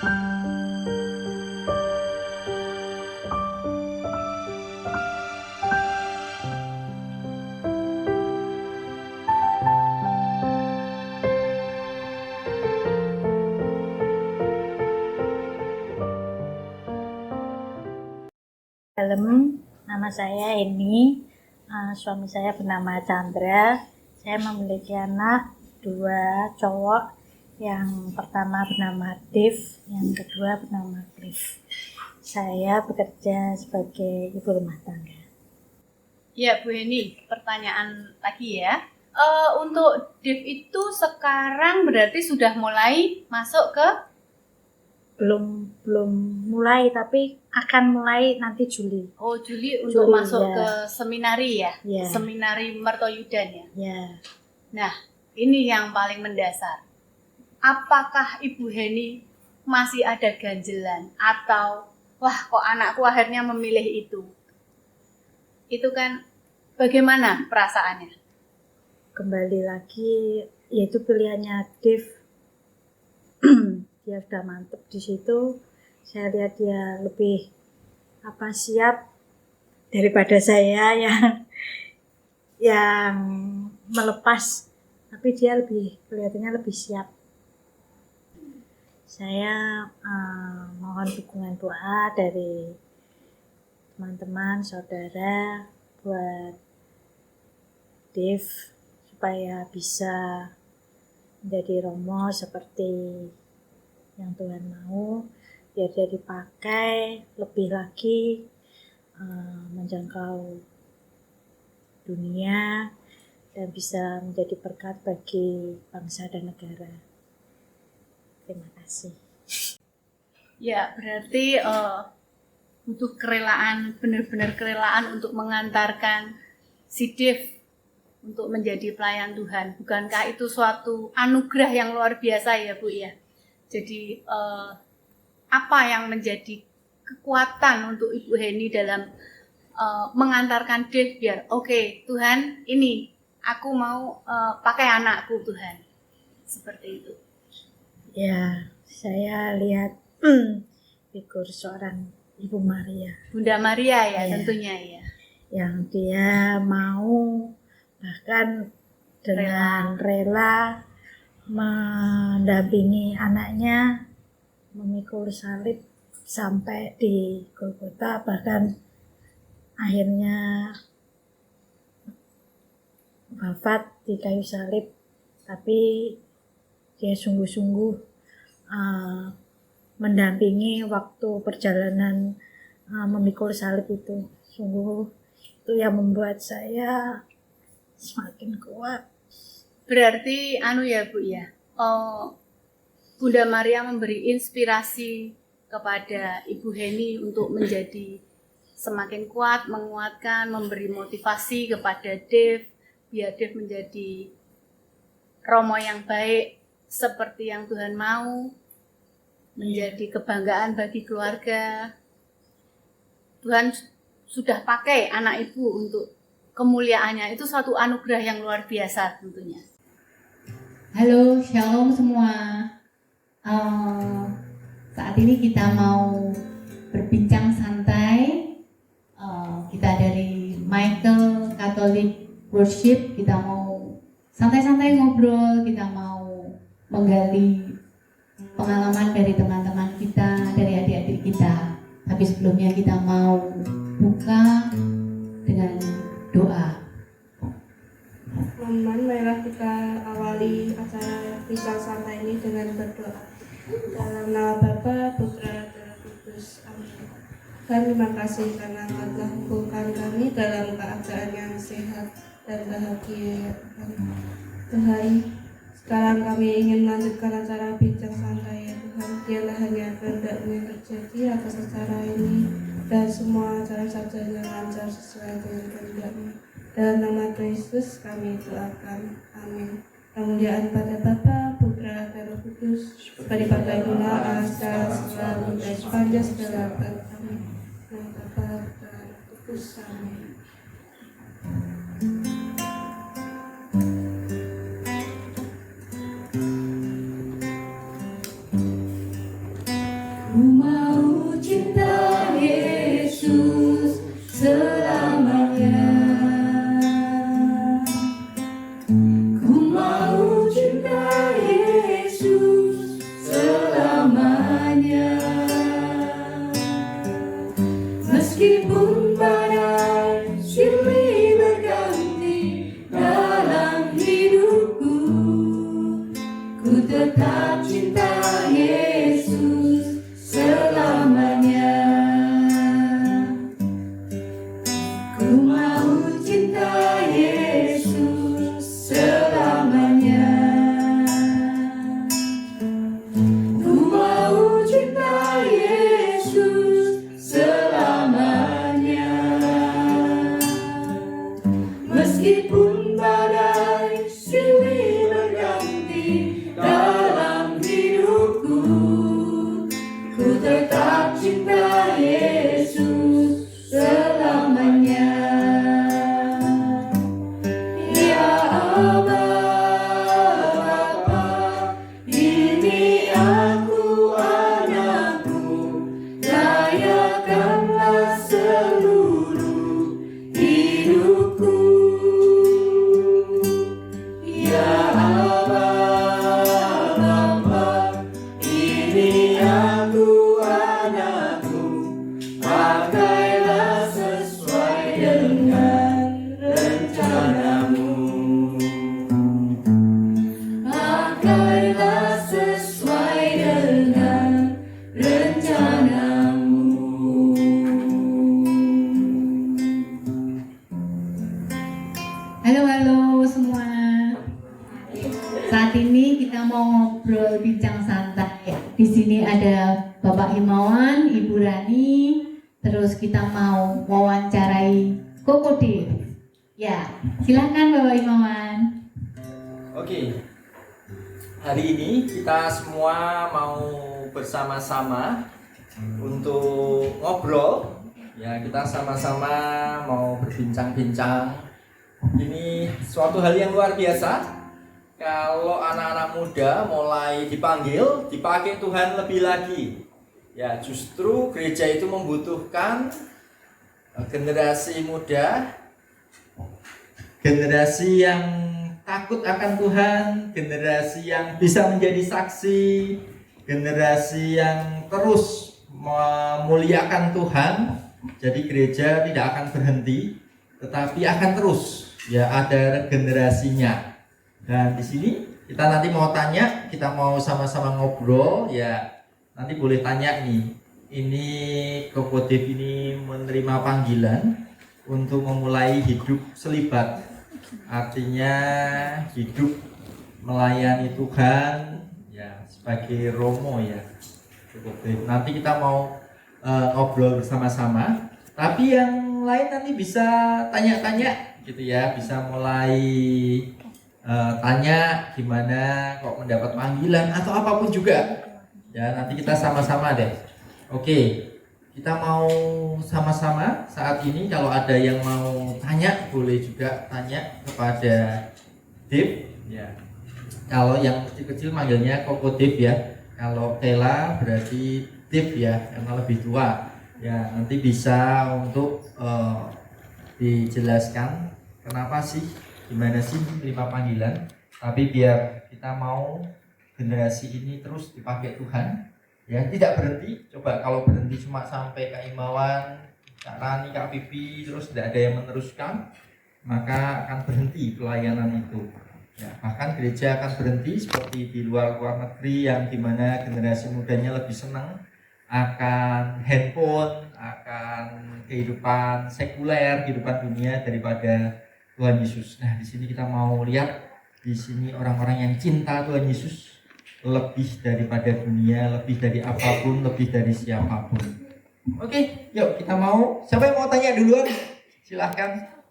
Dalam nama saya Eni, suami saya bernama Chandra. Saya memiliki anak 2 cowok, yang pertama bernama Dev, yang kedua bernama Cliff. Saya bekerja sebagai ibu rumah tangga. Ya Bu Eni, pertanyaan lagi ya. Untuk Dev itu sekarang berarti sudah mulai masuk ke? Belum mulai, tapi akan mulai nanti Juli. Oh, Juli untuk Juli, masuk ya. ke seminari ya? Ya. Seminari Mertoyudan ya? Ya. Nah, ini yang paling mendasar. Apakah Ibu Heni masih ada ganjelan? Atau, wah kok anakku akhirnya memilih itu? Itu kan bagaimana perasaannya? Kembali lagi, yaitu pilihannya Dev. Dia sudah mantep di situ. Saya lihat dia lebih siap daripada saya yang melepas, tapi dia kelihatannya lebih siap. Saya mohon dukungan doa dari teman-teman, saudara buat Dev supaya bisa menjadi romo seperti yang Tuhan mau, biar dia dipakai lebih lagi menjangkau dunia dan bisa menjadi berkat bagi bangsa dan negara. Terima kasih. Ya, berarti butuh kerelaan, benar-benar kerelaan untuk mengantarkan si Dev untuk menjadi pelayan Tuhan. Bukankah itu suatu anugerah yang luar biasa ya Bu ya? Jadi apa yang menjadi kekuatan untuk Ibu Heni dalam mengantarkan Dev biar oke, Tuhan ini aku mau pakai anakku Tuhan. Seperti itu. Ya, saya lihat figur seorang Ibu Maria. Bunda Maria ya, tentunya ya. Yang dia mau bahkan dengan rela mendampingi anaknya memikul salib sampai di Golgota, bahkan akhirnya wafat di kayu salib, tapi dia sungguh-sungguh mendampingi waktu perjalanan memikul salib itu. Sungguh itu yang membuat saya semakin kuat. Berarti ya Bu ya, Bunda Maria memberi inspirasi kepada Ibu Heni untuk menjadi semakin kuat, menguatkan, memberi motivasi kepada Dev, biar Dev menjadi romo yang baik seperti yang Tuhan mau, menjadi kebanggaan bagi keluarga. Tuhan sudah pakai anak Ibu untuk kemuliaannya, itu suatu anugerah yang luar biasa tentunya. Halo, shalom semua. Saat ini kita mau berbincang santai. Kita dari Michael Catholic Worship, kita mau santai-santai ngobrol, kita mau menggali pengalaman dari teman-teman kita, dari adik-adik kita. Tapi sebelumnya kita mau buka dengan doa. Teman-teman, marilah kita awali acara bincang santai ini dengan berdoa. Dalam nama Bapa, Putra, dan Roh Kudus. Amin. Tuhan, terima kasih karena Engkau telah mengumpulkan kami dalam keadaan yang sehat dan bahagia. Tuhan, sekarang kami ingin melanjutkan acara bincang santai ya Tuhan. Biarlah hanya kehendak-Mu yang terjadi atas acara ini, dan semua acara saja yang lancar sesuai dengan kehendak-Mu. Dalam nama Yesus kami doakan. Amin. Kemuliaan pada Bapa, Putra, dan Roh Kudus, seperti pada mula, sekarang, selalu, dan sepanjang segala abad. Amin. Nama Bapa, Putra, dan Roh Kudus. Amin. Anakku, anakku, pakailah sesuai dengan rencanamu. Pakailah sesuai dengan rencanamu. Halo semua. Saat ini kita mau ngobrol bincang santai. Di sini ada Bapak Himawan, Ibu Rani, terus kita mau wawancarai Koko Dev. Ya, silakan Bapak Himawan. Oke, hari ini kita semua mau bersama-sama untuk ngobrol. Ya, kita sama-sama mau berbincang-bincang. Ini suatu hal yang luar biasa. Kalau anak-anak muda mulai dipakai Tuhan lebih lagi. Ya, justru gereja itu membutuhkan generasi muda, generasi yang takut akan Tuhan, generasi yang bisa menjadi saksi, generasi yang terus memuliakan Tuhan. Jadi gereja tidak akan berhenti, tetapi akan terus. Ya, ada generasinya. Dan di sini kita nanti mau tanya, kita mau sama-sama ngobrol. Ya, nanti boleh tanya nih. Ini Koko Dev ini menerima panggilan untuk memulai hidup selibat. Artinya hidup melayani Tuhan ya sebagai romo ya. Koko Dev. Nanti kita mau ngobrol bersama-sama. Tapi yang lain nanti bisa tanya-tanya gitu ya, bisa mulai tanya gimana kok mendapat panggilan atau apapun juga ya, nanti kita sama-sama deh. Oke, kita mau sama-sama saat ini. Kalau ada yang mau tanya boleh juga tanya kepada Dev ya. Kalau yang kecil-kecil manggilnya Koko Dev ya, kalau Tela berarti Dev ya, karena lebih tua ya. Nanti bisa untuk dijelaskan kenapa sih, gimana sih menerima panggilan. Tapi biar kita mau generasi ini terus dipakai Tuhan ya, tidak berhenti. Coba kalau berhenti cuma sampai Kak Imawan, Kak Rani, Kak Pipi, terus tidak ada yang meneruskan, maka akan berhenti pelayanan itu ya. Bahkan gereja akan berhenti seperti di luar negeri yang dimana generasi mudanya lebih senang akan handphone, akan kehidupan sekuler, kehidupan dunia daripada Tuhan Yesus. Nah, di sini kita mau lihat di sini orang-orang yang cinta Tuhan Yesus lebih daripada dunia, lebih dari apapun, lebih dari siapapun. Oke, yuk kita mau. Siapa yang mau tanya duluan? Silahkan.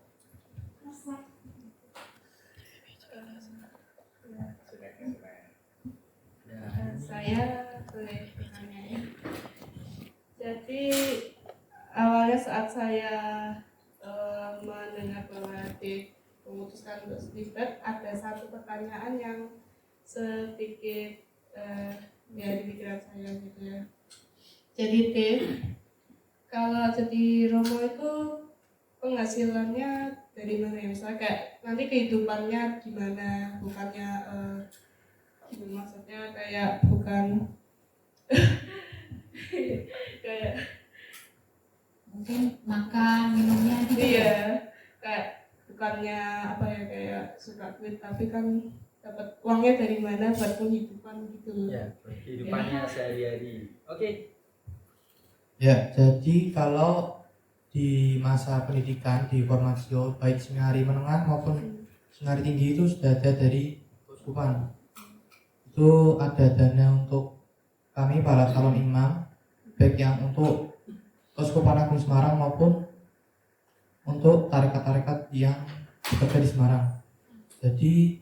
Saya boleh bertanya ya. Jadi awalnya saat saya mendengar bahwa memutuskan untuk selibat, ada satu pertanyaan yang sedikit ya di pikiran saya gitu ya. Jadi Dev, kalau jadi romo itu penghasilannya dari mana ya? Misalnya kayak nanti kehidupannya gimana? Bukannya maksudnya kayak bukan kayak Mungkin makan, minumnya gitu. iya, kayak bukannya apa ya, kayak suka duit tapi kan dapat uangnya dari mana buat penghidupan gitu. Ya, kehidupannya sehari-hari. Oke. Ya, jadi kalau di masa pendidikan di formasio baik seminari menengah maupun seminari tinggi itu sudah ada dari keuskupan. Itu ada dana untuk kami para calon imam, baik yang untuk Keuskupan Agung Semarang maupun untuk tarekat-tarekat yang bekerja di Semarang. Jadi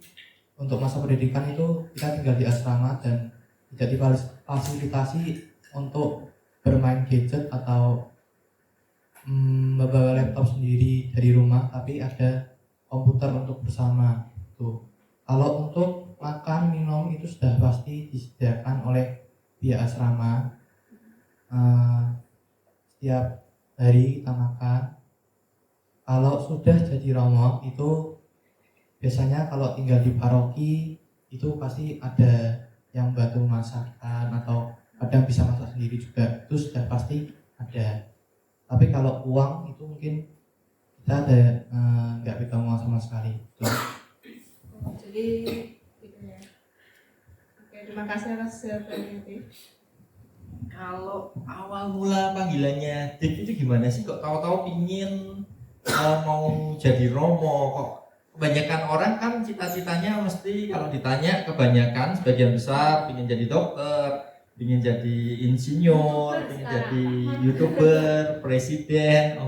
untuk masa pendidikan itu kita tinggal di asrama dan tidak difasilitasi untuk bermain gadget atau membawa laptop sendiri dari rumah, tapi ada komputer untuk bersama. Tuh. Kalau untuk makan minum itu sudah pasti disediakan oleh pihak asrama. Setiap hari kita makan. Kalau sudah jadi romo itu biasanya kalau tinggal di paroki itu pasti ada yang bantu masakan atau kadang bisa masak sendiri juga, itu sudah pasti ada. Tapi kalau uang itu mungkin kita ada nggak pegang uang sama sekali. Jadi gitu ya. Oke, terima kasih atas jawabannya, Dave. Kalau awal mula panggilannya Dik itu gimana sih? Kok tahu-tahu pingin mau jadi Romo? Kok kebanyakan orang kan cita-citanya mesti kalau ditanya kebanyakan sebagian besar pingin jadi dokter, pingin jadi insinyur, pingin jadi YouTuber, presiden,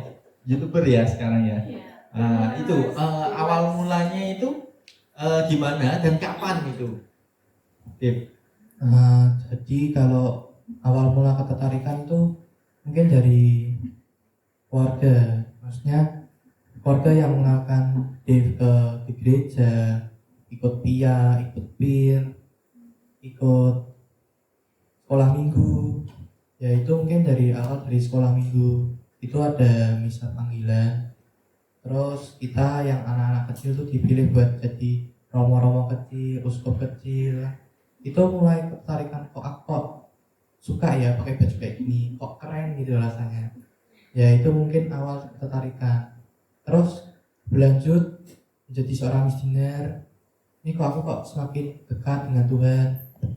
YouTuber ya sekarang ya. Itu awal mulanya itu gimana dan kapan itu? Dik. Jadi kalau awal mula ketertarikan itu mungkin dari keluarga, maksudnya keluarga yang mengenalkan Dave di gereja, ikut PIA, ikut PIR, ikut sekolah minggu. Ya itu mungkin dari awal dari sekolah minggu itu ada misa panggilan. Terus kita yang anak-anak kecil tuh dipilih buat jadi romo-romo kecil, uskup kecil. Itu mulai ketertarikan kok suka ya pakai baju kayak gini, kok keren gitu rasanya. Ya itu mungkin awal ketertarikan. Terus berlanjut menjadi seorang missioner. Ini kok semakin dekat dengan Tuhan,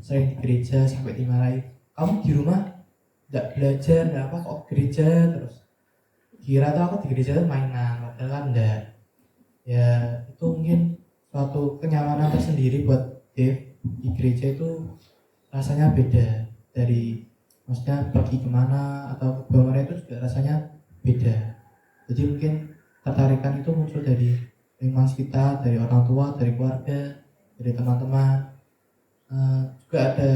sering di gereja sampai dimarahi. Kamu di rumah nggak belajar, nggak apa kok gereja terus. Kira tuh aku di gereja tuh mainan, padahal kan enggak. Ya itu mungkin suatu kenyamanan tersendiri buat Dave. Di gereja itu rasanya beda dari maksudnya pergi kemana atau ke mana itu juga rasanya beda. Jadi mungkin tertarikan itu muncul dari lingkungan kita, dari orang tua, dari keluarga, dari teman-teman. Juga ada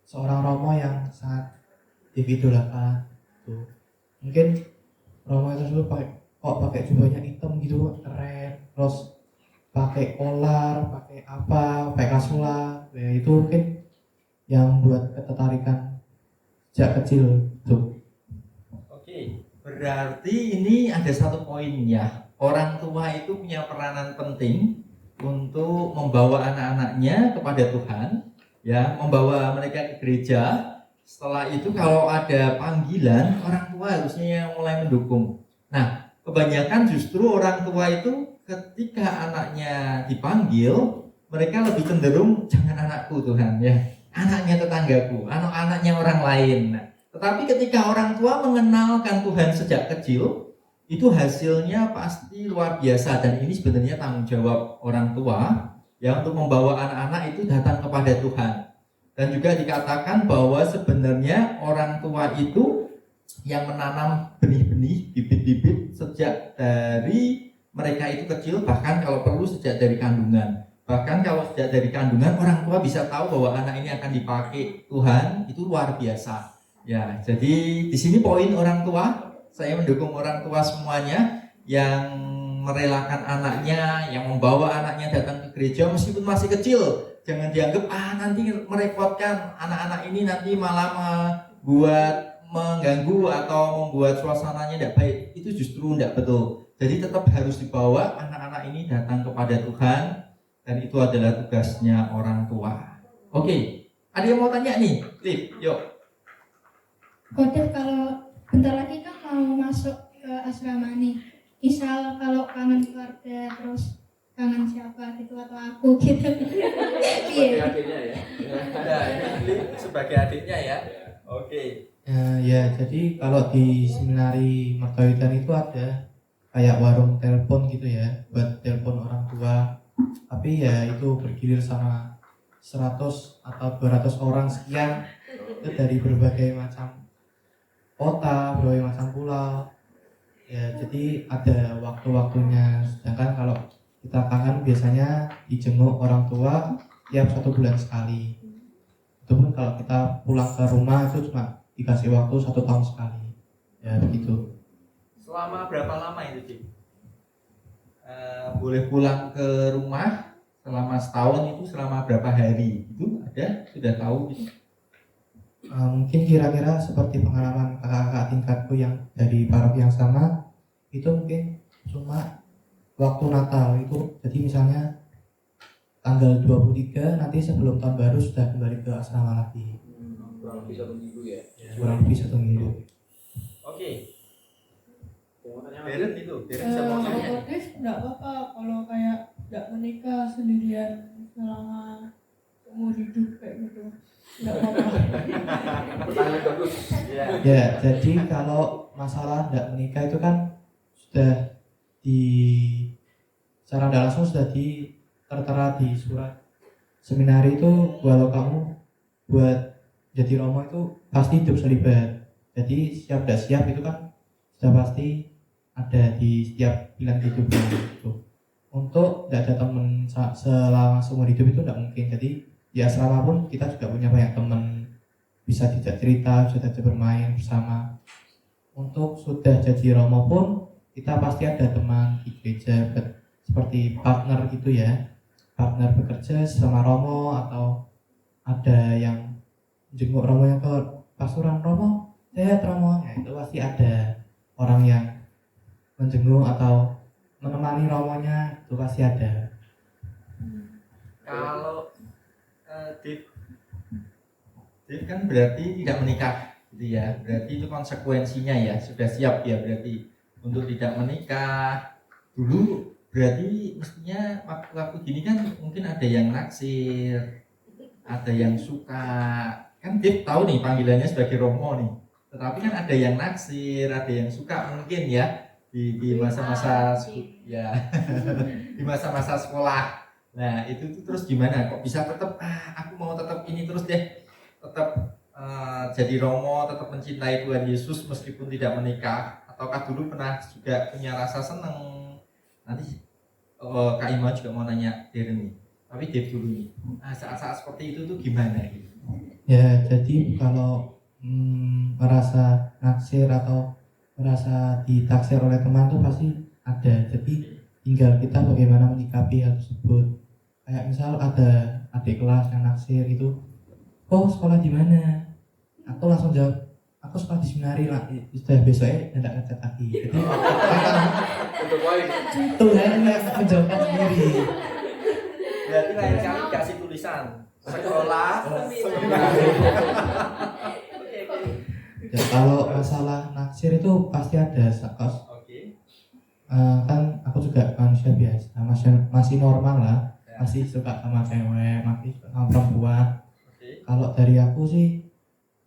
seorang Romo yang sangat diidolakan. Mungkin Romo itu dulu pakai jubahnya hitam gitu, keren. Terus pakai kolar, pakai kasula, ya itu mungkin yang buat ketertarikan sejak kecil tuh. Oke, berarti ini ada satu poin ya. Orang tua itu punya peranan penting untuk membawa anak-anaknya kepada Tuhan, ya, membawa mereka ke gereja. Setelah itu kalau ada panggilan, orang tua harusnya yang mulai mendukung. Nah, kebanyakan justru orang tua itu ketika anaknya dipanggil, mereka lebih cenderung jangan anakku Tuhan ya, anaknya tetanggaku, anaknya orang lain. Tetapi ketika orang tua mengenalkan Tuhan sejak kecil, itu hasilnya pasti luar biasa. Dan ini sebenarnya tanggung jawab orang tua ya untuk membawa anak-anak itu datang kepada Tuhan. Dan juga dikatakan bahwa sebenarnya orang tua itu yang menanam benih-benih, bibit-bibit sejak dari mereka itu kecil, bahkan kalau perlu sejak dari kandungan. Bahkan kalau sejak dari kandungan orang tua bisa tahu bahwa anak ini akan dipakai Tuhan, itu luar biasa. Ya, jadi di sini poin orang tua, saya mendukung orang tua semuanya yang merelakan anaknya, yang membawa anaknya datang ke gereja meskipun masih kecil. Jangan dianggap nanti merepotkan anak-anak ini, nanti malah membuat mengganggu atau membuat suasananya tidak baik. Itu justru tidak betul. Jadi tetap harus dibawa anak-anak ini datang kepada Tuhan, dan itu adalah tugasnya orang tua. Oke, ada yang mau tanya nih? Tip, yuk. Kodep kalau bentar lagi kan mau masuk ke asrama nih. Misal kalau kangen keluarga terus kangen siapa gitu atau aku gitu. Sebagai adiknya ya. Ada ini sebagai adiknya ya. Oke. Ya, jadi kalau di seminari Mertowitan itu ada kayak warung telepon gitu ya, buat telepon orang tua. Tapi ya itu bergilir sama 100 atau 200 orang sekian, itu dari berbagai macam kota, berbagai macam pulau. Ya, jadi ada waktu-waktunya. Sedangkan kalau kita kangen biasanya dijenguk orang tua tiap 1 bulan sekali. Itu pun kalau kita pulang ke rumah itu cuma dikasih waktu 1 tahun sekali. Ya begitu. Selama berapa lama itu, Cik? Boleh pulang ke rumah selama setahun itu selama berapa hari? Itu ada? Sudah tahu gitu? Mungkin kira-kira seperti pengalaman kakak-kakak tingkatku yang dari paroki yang sama, itu mungkin cuma waktu Natal itu. Jadi misalnya tanggal 23 nanti sebelum tahun baru sudah kembali ke asrama lagi. kurang lebih 1 minggu ya. kurang lebih 1 minggu. Oke. Mau tanya Beren itu, Beren saya mau tanya. Otomatis nggak apa-apa kalau kayak nggak menikah sendirian selama umur hidup kayak gitu, nggak apa-apa. pertanyaan bagus. Ya. Ya, jadi kalau masalah tidak menikah itu kan sudah di secara tidak langsung sudah tertera di surat seminari itu, walau kamu buat jadi romo itu pasti hidup selibat. Jadi siap tidak siap itu kan sudah pasti ada di setiap pilihan hidupnya itu. Untuk tidak ada teman selama seumur hidup itu tidak mungkin. Jadi di asrama pun kita juga punya banyak teman, bisa diajak cerita, bisa diajak bermain bersama. Untuk sudah jadi romo pun kita pasti ada teman di gereja seperti partner gitu ya, partner bekerja sama romo, atau ada yang jenguk romonya ke pasuran, romo sehat romo, ya itu pasti ada orang yang menjenguk atau menemani romonya, itu pasti ada. Kalau Dev kan berarti tidak menikah gitu ya, berarti itu konsekuensinya ya, sudah siap ya berarti untuk tidak menikah. Dulu berarti mestinya waktu gini kan mungkin ada yang naksir, ada yang suka, kan Dev tahu nih panggilannya sebagai romo nih, tetapi kan ada yang naksir, ada yang suka mungkin ya di masa-masa ya di masa-masa sekolah. Nah itu tuh terus gimana kok bisa tetap aku mau tetap ini terus deh, tetap jadi romo, tetap mencintai Tuhan Yesus meskipun tidak menikah? Ataukah dulu pernah juga punya rasa seneng? Nanti Kak Ima juga mau nanya Darren nih, tapi Dev dulu nih, saat-saat seperti itu tuh gimana gitu? Ya, jadi kalau merasa naksir atau merasa ditaksir oleh teman tuh pasti ada. Jadi tinggal kita bagaimana menyikapi hal tersebut. Kayak misal ada adik kelas yang naksir itu, oh sekolah di mana? Aku langsung jawab, aku sekolah di seminari lah. Sudah besoknya tidak ngechat lagi. Jadi Untuk poin. Tuhan yang menjawabkan sendiri. Berarti lain kali kasih tulisan sekolah seminari. Ya, kalau masalah naksir itu pasti ada, Sakos. Oke. Kan aku juga manusia biasa, masih normal lah, masih suka sama cewek, masih suka sama perempuan. Oke. Kalau dari aku sih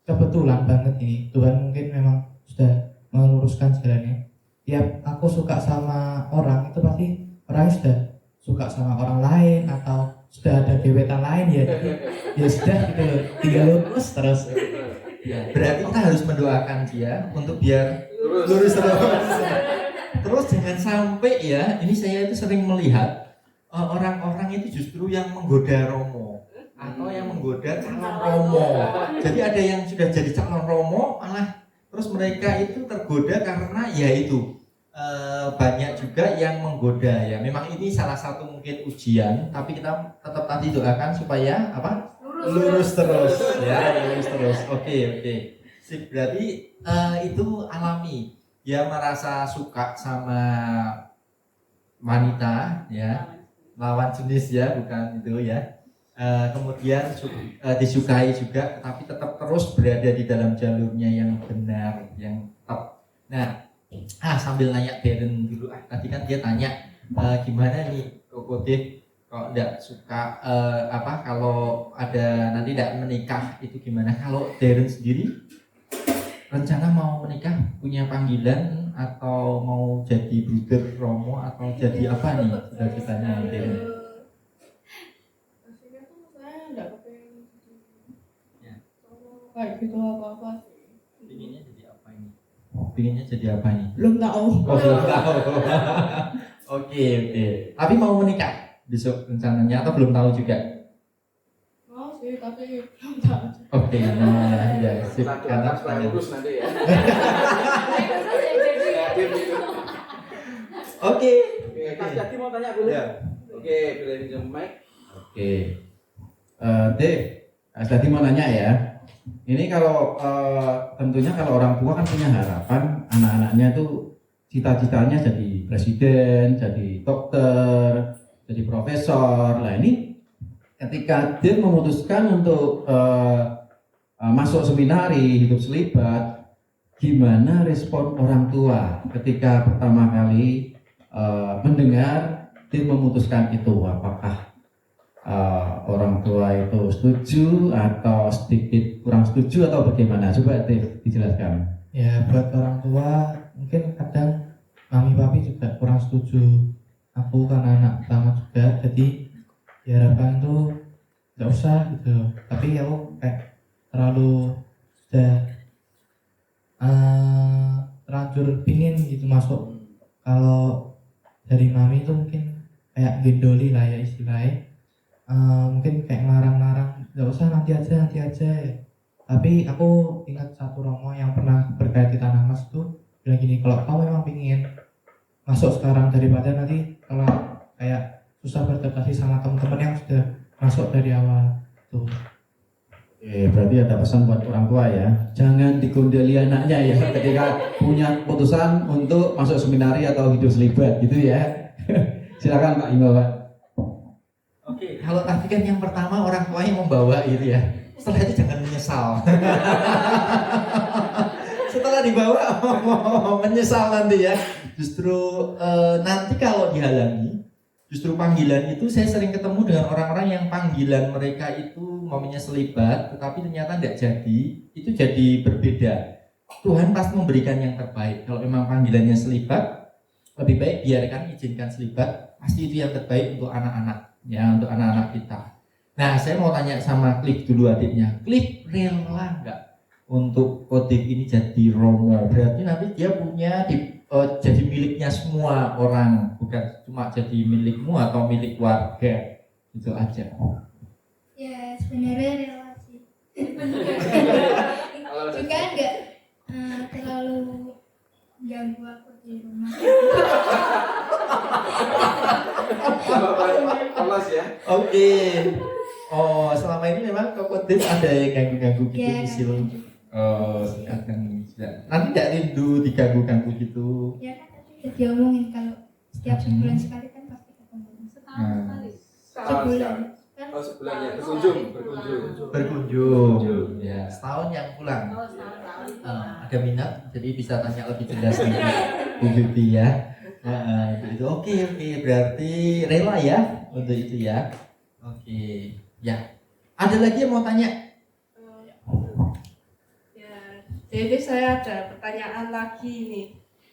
kebetulan banget ini, Tuhan mungkin memang sudah meluruskan segalanya. Tiap aku suka sama orang itu pasti orangnya sudah suka sama orang lain atau sudah ada gebetan lain ya, jadi ya sudah gitu, tinggal lurus terus. Ya, berarti kita harus mendoakan dia untuk biar Lurus. lurus terus. Terus jangan sampai ya, ini saya itu sering melihat orang-orang itu justru yang menggoda romo atau yang menggoda calon romo. Jadi ada yang sudah jadi calon romo malah terus mereka itu tergoda karena ya itu banyak juga yang menggoda ya. Memang ini salah satu mungkin ujian, tapi kita tetap tadi doakan supaya apa? Lurus terus ya, lurus terus. Oke. Sip, berarti itu alami. Dia merasa suka sama wanita ya, lawan jenis ya, bukan itu ya. Kemudian disukai juga, tapi tetap terus berada di dalam jalurnya yang benar, yang tepat. Nah, sambil nanya Darren dulu. Tadi kan dia tanya gimana nih Koko Dev kok tidak suka kalau ada nanti tidak menikah itu gimana? Kalau Darren sendiri rencana mau menikah, punya panggilan atau mau jadi bruder romo atau jadi apa nih? Sudah ditanya Darren. Aslinya tuh saya nggak kepengen Ya. kayak gitu apa-apa sih. Pinginnya jadi apa ini? Pinginnya jadi apa nih? Belum tahu. Oh, belum tahu. Oke. Tapi mau menikah besok rencananya atau belum tahu juga? Mau sih tapi belum tahu. Oke, nah ya sip. Kita Karena doakan supaya lurus nanti ya. Oke. Oke, Mas Jaki mau tanya dulu. Ya. Oke, pilih pinjam mic. Oke, Dave, tadi mau nanya ya. Ini kalau tentunya kalau orang tua kan punya harapan anak-anaknya tuh cita-citanya jadi presiden, jadi dokter, jadi profesor. Nah ini ketika Dave memutuskan untuk masuk seminari, hidup selibat, gimana respon orang tua ketika pertama kali mendengar dia memutuskan itu? Apakah orang tua itu setuju atau sedikit kurang setuju atau bagaimana? Coba Dave dijelaskan. Ya buat orang tua mungkin kadang mami papi juga kurang setuju. Aku kan anak pertama juga, jadi diharapkan tuh nggak usah gitu. Tapi aku kayak terlalu sudah terlanjur pingin gitu masuk. Kalau dari mami itu mungkin kayak gendoli lah ya istilahnya. Mungkin kayak ngarang-ngarang nggak usah nanti aja tapi aku ingat satu romo yang pernah berkait di Tanah Mas tuh bilang gini, kalau kamu memang pingin masuk sekarang daripada nanti kalau kayak susah beradaptasi sama teman-teman yang sudah masuk dari awal tuh. Berarti ada pesan buat orang tua ya, jangan digondeli anaknya ya ketika punya keputusan untuk masuk seminari atau hidup selibat gitu ya. Silakan Pak Imam Pak. Oke, kalau tadi kan yang pertama orang tua yang membawa gitu ya. Setelah itu jangan menyesal. Setelah dibawa menyesal nanti ya. Justru nanti kalau dihalangi, justru panggilan itu saya sering ketemu dengan orang-orang yang panggilan mereka itu maunya selibat, tetapi ternyata tidak jadi. Itu jadi berbeda. Tuhan pasti memberikan yang terbaik. Kalau memang panggilannya selibat, lebih baik biarkan izinkan selibat. Pasti itu yang terbaik untuk anak-anak. Ya, untuk anak-anak kita. Nah, saya mau tanya sama Cliff dulu adiknya. Cliff rela nggak untuk Kodim ini jadi romo? Berarti nanti dia punya jadi miliknya semua orang, bukan cuma jadi milikmu atau milik warga. Itu aja. Ya sebenarnya rela sih. Juga enggak terlalu ganggu aku di rumah. Ya. Oke. Oh, selama ini memang Kodim ada yang ganggu-ganggu gitu, Ya, misil. Oh, sekarang nanti tidak rindu diganggu-ganggu gitu. Ya kan tadi udah diomongin kalau setiap sebulan sekali kan pasti ketemu. Sebulan. Kan Oh, sebulan ya, berkunjung. Berkunjung. Ya, setahun yang pulang. Ada minat, jadi bisa tanya lebih jelas nih Bu Bibi ya. Itu oke, berarti rela ya untuk itu ya. Oke, ya. Ada lagi yang mau tanya? Ya, jadi saya ada pertanyaan lagi nih.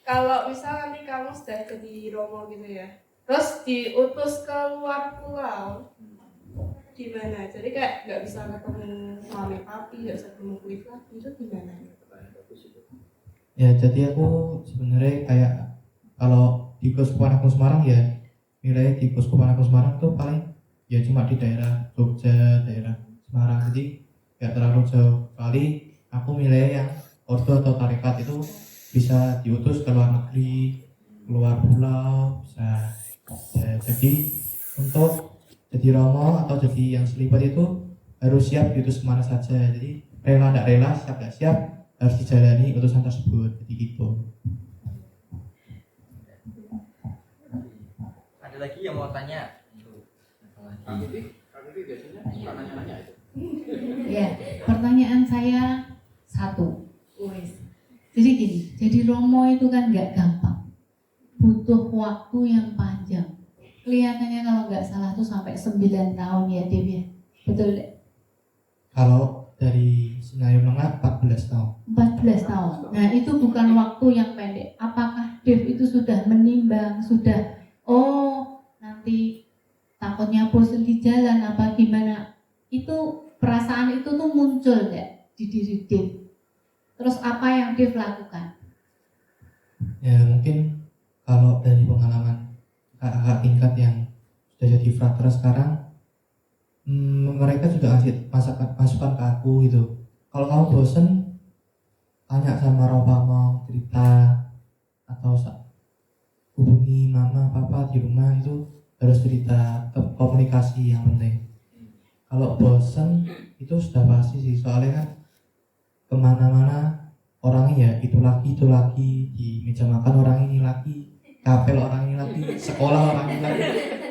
Kalau misal nanti kamu sudah jadi romo gitu ya, terus diutus ke luar pulau, gimana? Jadi kayak nggak bisa ketemu mami papi, nggak bisa ketemu Cliff lagi, itu gimana? Ya jadi aku sebenarnya kayak kalau di Keuskupan Agung Semarang ya, nilai di Keuskupan Agung Semarang tuh paling ya cuma di daerah Jogja, daerah Semarang, jadi nggak terlalu jauh. Kali aku nilai yang ordo atau tarekat itu bisa diutus ke luar negeri, keluar pulau, bisa. Ya, jadi untuk jadi romo atau jadi yang selibat itu harus siap diutus kemana saja. Jadi rela tidak rela, siap tidak siap harus dijalani utusan tersebut. Jadi gitu. Ada lagi yang mau tanya? Kak Titi biasanya suka nanya-nanya itu. Ya, pertanyaan saya satu. Jadi gini, jadi romo itu kan nggak gampang, butuh waktu yang panjang. Kelihatannya kalau nggak salah tuh sampai 9 tahun ya Dev ya, betul deh? Kalau dari Senayan Menengah 14 tahun. 14 tahun. Nah itu bukan waktu yang pendek. Apakah Dev itu sudah menimbang, sudah nanti takutnya bosan di jalan apa gimana? Itu perasaan itu tuh muncul nggak di diri Dev? Terus apa yang Dev lakukan? Ya mungkin kalau dari pengalaman kakak tingkat yang sudah jadi frater sekarang, mereka juga ngasih masukan ke aku gitu. Kalau kamu bosen, tanya sama Ropa mau cerita atau hubungi mama papa di rumah, itu harus cerita, komunikasi yang penting. Kalau bosen itu sudah pasti sih, soalnya kan kemana-mana orangnya ya itu lagi di meja makan orang ini lagi, kapel orang ini lagi, sekolah orang ini lagi.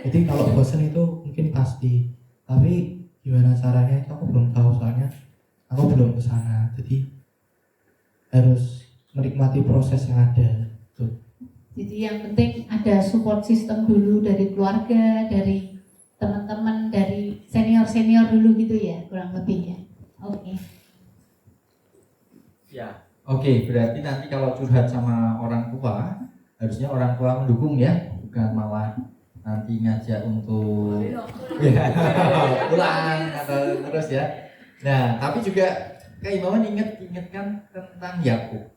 Jadi kalau bosen itu mungkin pasti, tapi gimana caranya itu aku belum tahu, soalnya aku belum ke sana, jadi harus menikmati proses yang ada tuh. Jadi yang penting ada support system dulu dari keluarga, dari teman-teman, dari senior-senior dulu gitu ya, kurang lebih ya. Oke. Ya, oke, berarti nanti kalau curhat sama orang tua, harusnya orang tua mendukung ya, bukan malah nanti ngajak untuk ya, pulang atau terus ya. Nah, tapi juga Kak Imawan ingatkan tentang Yakub.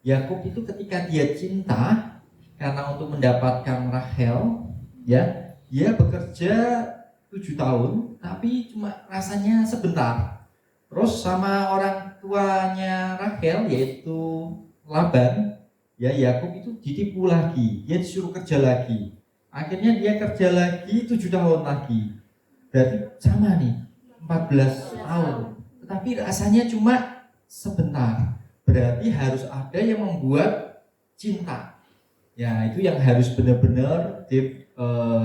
Yakub itu ketika dia cinta karena untuk mendapatkan Rahel, ya, dia bekerja 7 tahun, tapi cuma rasanya sebentar. Terus sama orang tuanya Rahel, yaitu Laban, ya Yakub itu ditipu lagi, dia disuruh kerja lagi. Akhirnya dia kerja lagi 7 tahun lagi. Berarti sama nih, 14 tahun. Tetapi rasanya cuma sebentar. Berarti harus ada yang membuat cinta. Ya, itu yang harus benar-benar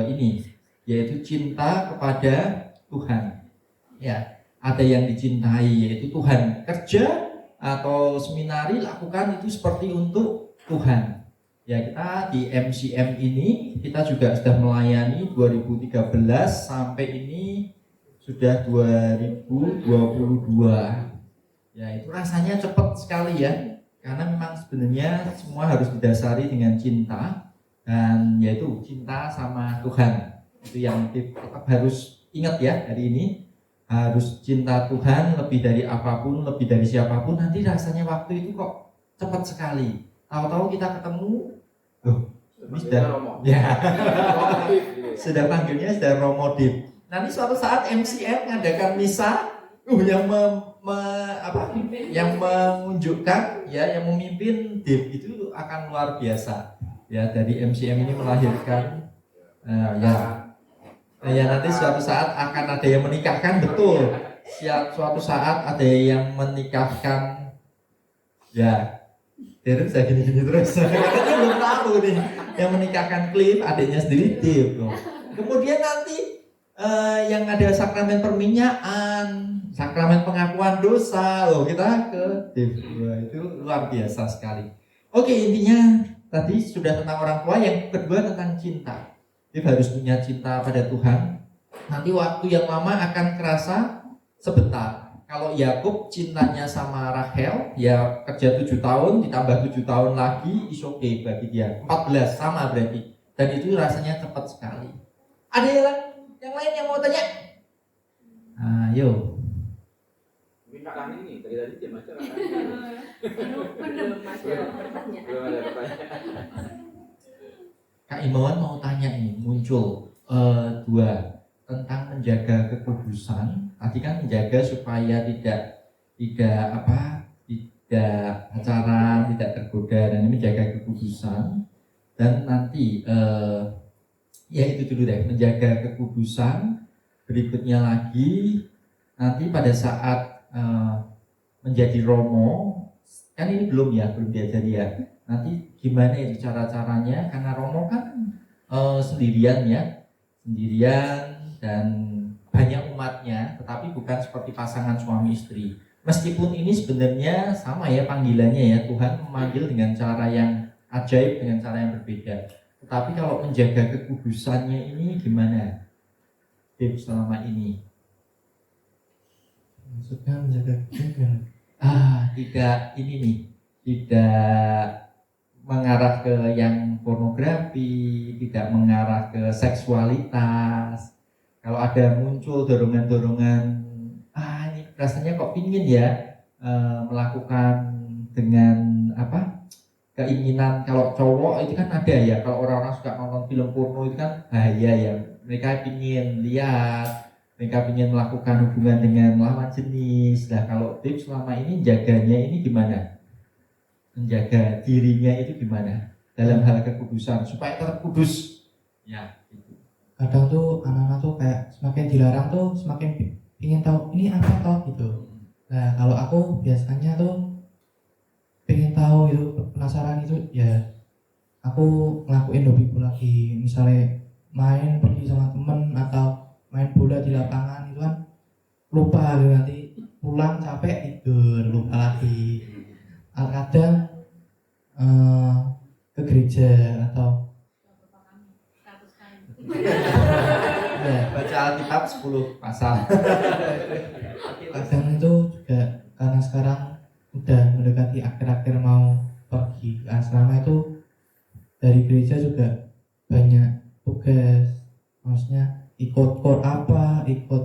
ini, yaitu cinta kepada Tuhan. Ya, ada yang dicintai yaitu Tuhan. Kerja atau seminari lakukan itu seperti untuk Tuhan. Ya, kita di MCM ini kita juga sudah melayani 2013 sampai ini sudah 2022. Ya, itu rasanya cepat sekali ya. Karena memang sebenarnya semua harus didasari dengan cinta, dan yaitu cinta sama Tuhan. Itu yang tetap harus ingat ya hari ini. Harus cinta Tuhan lebih dari apapun, lebih dari siapapun. Nanti rasanya waktu itu kok cepat sekali. Tahu-tahu kita ketemu, ini sudah ya, sudah panggilnya sudah Romodip. Nanti suatu saat MCM mengadakan misa, yang menunjukkan ya, yang memimpin Dev itu akan luar biasa ya. Dari MCM ini melahirkan ya nanti suatu saat akan ada yang menikahkan, betul. Suatu saat ada yang menikahkan ya. Terus saya gini-gini terus. Katanya belum tahu nih yang menikahkan Cliff, adiknya sendiri Dev. Kemudian nanti yang ada sakramen perminyakan, sakramen pengakuan dosa, loh kita ke Dev. Itu luar biasa sekali. Oke, intinya tadi sudah tentang orang tua, yang kedua tentang cinta. Dev harus punya cinta pada Tuhan. Nanti waktu yang lama akan kerasa sebentar. Kalau Yakub cintanya sama Rahel, ya kerja 7 tahun ditambah 7 tahun lagi, is okay bagi dia. 14 sama berarti. Dan itu rasanya cepat sekali. Ada yang lain yang mau tanya? Ayo. Mungkin Kak Rani nih, tadi dia macam Belum ada pertanyaan. Kak Imawan mau tanya nih, muncul dua tentang menjaga kekudusan. Tadi kan menjaga supaya tidak pacaran, tidak tergoda, dan ini menjaga kekudusan. Dan nanti ya itu dulu deh, menjaga kekudusan. Berikutnya lagi nanti pada saat menjadi romo, kan ini belum diajari ya. Nanti gimana itu cara-caranya, karena romo kan sendirian dan banyak umatnya, tetapi bukan seperti pasangan suami istri. Meskipun ini sebenarnya sama ya panggilannya ya, Tuhan memanggil dengan cara yang ajaib, dengan cara yang berbeda. Tetapi kalau menjaga kekudusannya ini gimana, Dev, selama ini? Maksudnya menjaga kekudusan? Tidak mengarah ke yang pornografi, tidak mengarah ke seksualitas. Kalau ada muncul dorongan-dorongan, ini rasanya kok pingin ya melakukan dengan keinginan. Kalau cowok itu kan ada ya, kalau orang-orang suka nonton film porno itu kan bahaya ya. Mereka pingin lihat, mereka pingin melakukan hubungan dengan lawan jenis. Nah, kalau tips selama ini jaganya ini gimana? Menjaga dirinya itu gimana dalam hal kekudusan supaya tetap kudus ya gitu. Kadang tuh anak-anak tuh kayak semakin dilarang tuh semakin ingin tahu ini apa toh gitu. Nah, kalau aku biasanya tuh pengen tahu itu, penasaran itu ya, aku ngelakuin hobiku lagi, misalnya main pergi sama temen atau main bola di lapangan, itu kan lupa gitu, nanti pulang capek tidur, lupa lagi. Kadang ke gereja atau ya, Baca Alkitab 10 pasal. kadang itu juga karena sekarang udah mendekati akhir-akhir mau pergi ke asrama itu, dari gereja juga banyak tugas, maksudnya ikut kor apa, ikut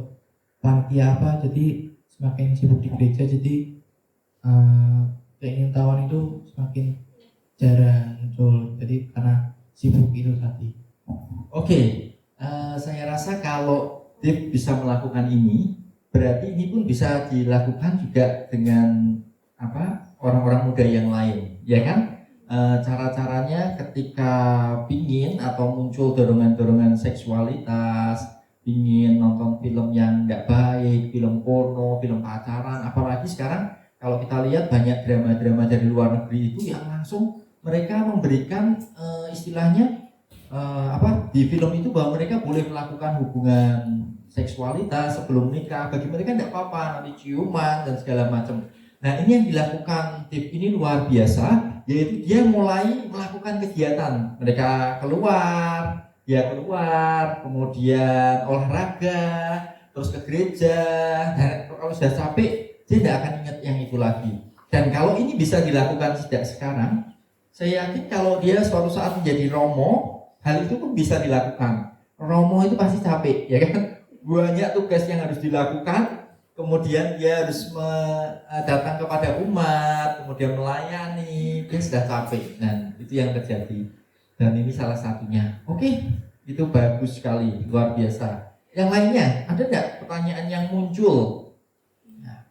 panitia apa, jadi semakin sibuk di gereja, jadi keingintahuan itu semakin jarang muncul, jadi karena sibuk itu tadi. Oke, saya rasa kalau Dev bisa melakukan ini, berarti ini pun bisa dilakukan juga dengan orang-orang muda yang lain, ya kan? Cara-caranya ketika pingin atau muncul dorongan-dorongan seksualitas, pingin nonton film yang tidak baik, film porno, film pacaran, apalagi sekarang kalau kita lihat banyak drama-drama dari luar negeri itu yang langsung mereka memberikan istilahnya di film itu bahwa mereka boleh melakukan hubungan seksualitas sebelum nikah, bagi mereka tidak apa-apa, nanti ciuman dan segala macam. Nah, ini yang dilakukan Dev ini luar biasa, yaitu dia mulai melakukan kegiatan. Mereka keluar, kemudian olahraga, terus ke gereja. Dan kalau sudah capek, dia tidak akan ingat yang itu lagi. Dan kalau ini bisa dilakukan sejak sekarang, saya yakin kalau dia suatu saat menjadi romo, hal itu pun bisa dilakukan. Romo itu pasti capek, ya kan? Banyak tugas yang harus dilakukan. Kemudian dia harus datang kepada umat, kemudian melayani, dia sudah capek, dan itu yang terjadi. Dan ini salah satunya. Oke, itu bagus sekali, luar biasa. Yang lainnya, ada nggak pertanyaan yang muncul? Nah,